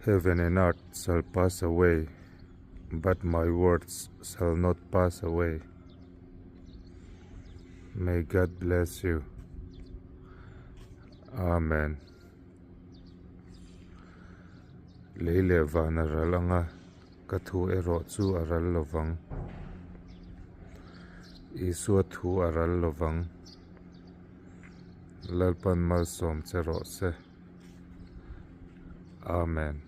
Heaven and earth shall pass away, but my words shall not pass away. May God bless you. Amen. Leile vana ralanga kathu ero chu aral lovang. Isu thu aral lovang. Lalpan malsawm chero se. Amen.